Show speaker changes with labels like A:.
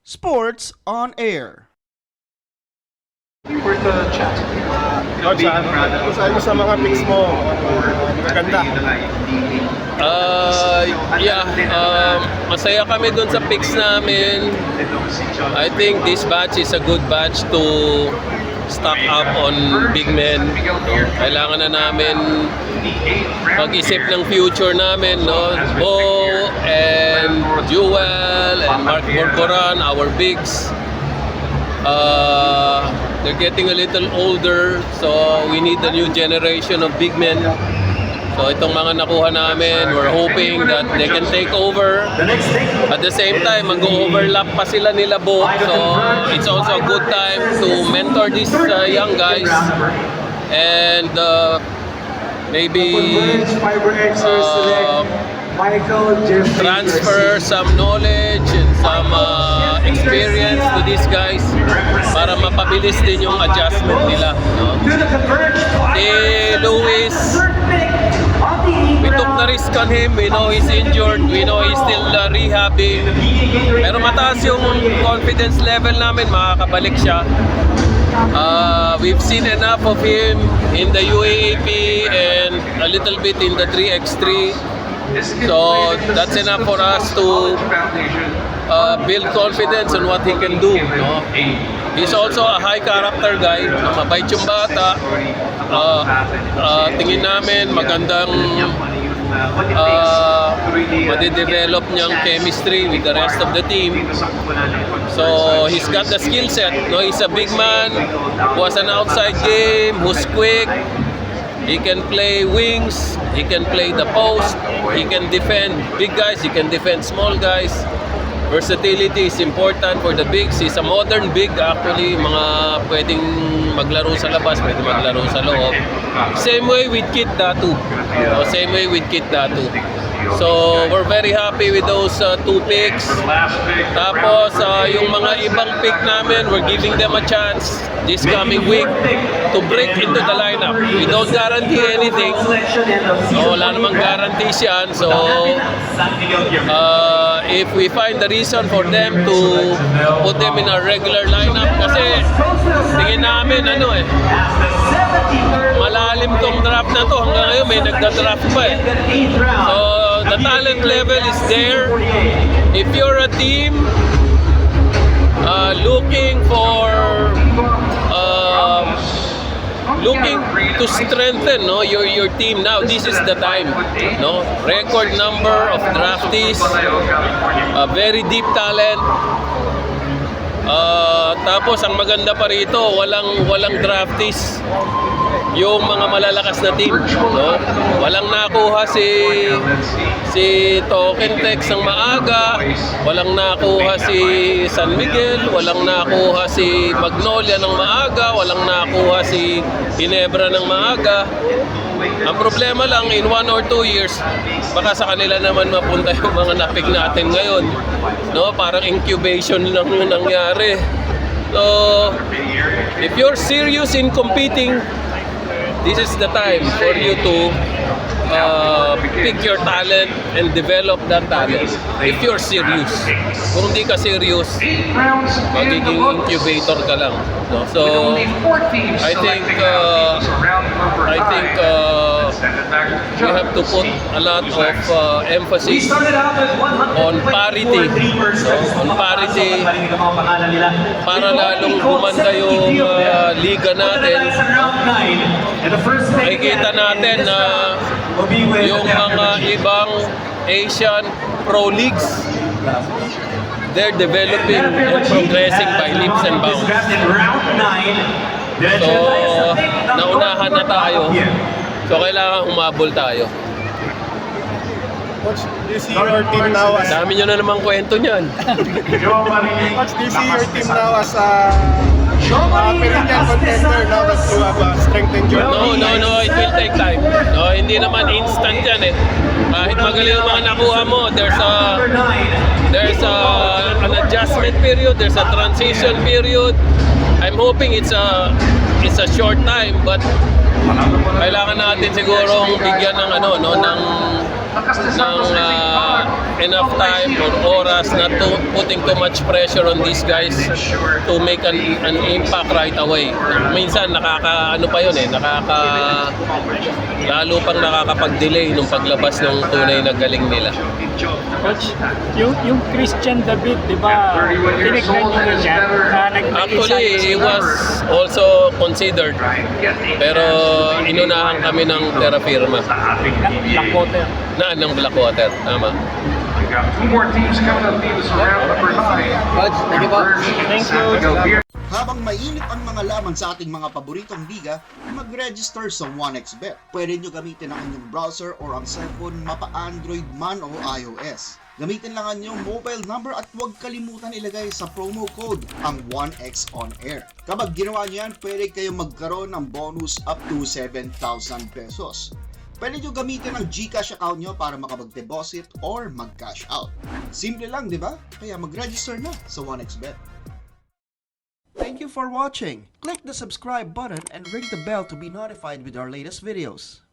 A: Sports on Air.
B: For the chat.
C: Sa mga picks mo, maganda.
D: Masaya kami dun sa picks namin. I think this batch is a good batch to stock up on big men. Kailangan na namin mag-isip ng future namin, no? Bo and Jewel and Mark Borboran, our bigs. They're getting a little older, so we need a new generation of big men. So itong mga nakuha namin, we're hoping that they can take over. At the same time, mag-overlap pa sila nila Bo. So it's also a good time to mentor these young guys. And maybe transfer some knowledge and some experience to these guys para mapabilis din yung adjustment nila, no? Luis, we took the risk on him. We know he's injured. We know he's still rehabbing. Pero mataas yung confidence level namin, makakabalik siya. We've seen enough of him in the UAAP and a little bit in the 3x3. So that's enough for us to build confidence on what he can do, no? He's also a high character guy. Mabait yung bata. Tingin namin magandang madidevelop niyang chemistry with the rest of the team. So he's got the skill set, no? He's a big man who has an outside game, who's quick. He can play wings, he can play the post, he can defend big guys, he can defend small guys. Versatility is important for the bigs. He's a modern big actually, mga pwedeng maglaro sa labas, pwedeng maglaro sa loob. Same way with Kid Datu. Same way with Kid Datu. So we're very happy with those two picks. Tapos yung mga ibang pick namin, we're giving them a chance this coming week to break into the lineup. We don't guarantee anything. So wala namang guarantees yan. So if we find the reason for them to put them in our regular lineup, kasi tingin namin malalim tong draft na to. Hanggang ngayon may nagda-draft pa eh. So the talent level is there. If you're a team looking to strengthen, no, your team now, this is the time, no? Record number of draftees, very deep talent. Tapos ang maganda pa rito, walang draftees yung mga malalakas na team, no? Walang nakuha si Token Tex ng maaga, walang nakuha si San Miguel, walang nakuha si Magnolia ng maaga, walang nakuha si Ginebra ng maaga. Ang problema lang, in 1 or 2 years, baka sa kanila naman mapunta yung mga napik natin ngayon, no? Parang incubation lang yung nangyari. So if you're serious in competing, this is the time for you to pick your talent and develop that talent. If you're serious. Kung hindi ka serious, magiging incubator ka lang, no? So I think we have to put a lot of emphasis on parity, no? On parity para lalong gumanda yung liga natin. Makikita natin na yung mga ibang Asian Pro Leagues, they're developing and progressing by leaps and bounds. So, naunahan na tayo. So, kailangan humabol tayo.
C: Coach, do you see your team now as...
D: Dami nyo na namang kwento niyan.
C: Coach, do you see your team now as a Philippine contender now that you have strengthened your team?
D: No, it will take time. No, hindi naman instant yan eh. Kahit magaling ang mga nakuha mo, there's an adjustment period, there's a transition period. I'm hoping it's a short time, but kailangan natin sigurong bigyan ng enough time or oras, not to putting too much pressure on these guys to make an impact right away. Minsan nakaka ano pa yun lalo pang nakakapag-delay nung paglabas ng tunay na galing nila.
B: Coach, yung Christian David, di ba, tinignan nyo rin yan?
D: Actually, he was also considered, pero inunahan kami ng terra firma.
B: Blackwater.
D: Ng Blackwater, tama.
E: Two more teams coming up in this round number 9.
B: Thank you.
A: Habang mainit ang mga laman sa ating mga paboritong liga, mag-register sa 1xBet. Pwede nyo gamitin ang inyong browser or ang cellphone, mapa-Android man o iOS. Gamitin lang ang inyong mobile number at huwag kalimutan ilagay sa promo code ang 1x on air. Kapag ginawa nyo yan, pwede kayong magkaroon ng bonus up to 7,000 pesos. Pwede nyo gamitin ang GCash account nyo para makapag-deposit or mag-cash out. Simple lang, di ba? Kaya mag-register na sa 1xBet. Thank you for watching. Click the subscribe button and ring the bell to be notified with our latest videos.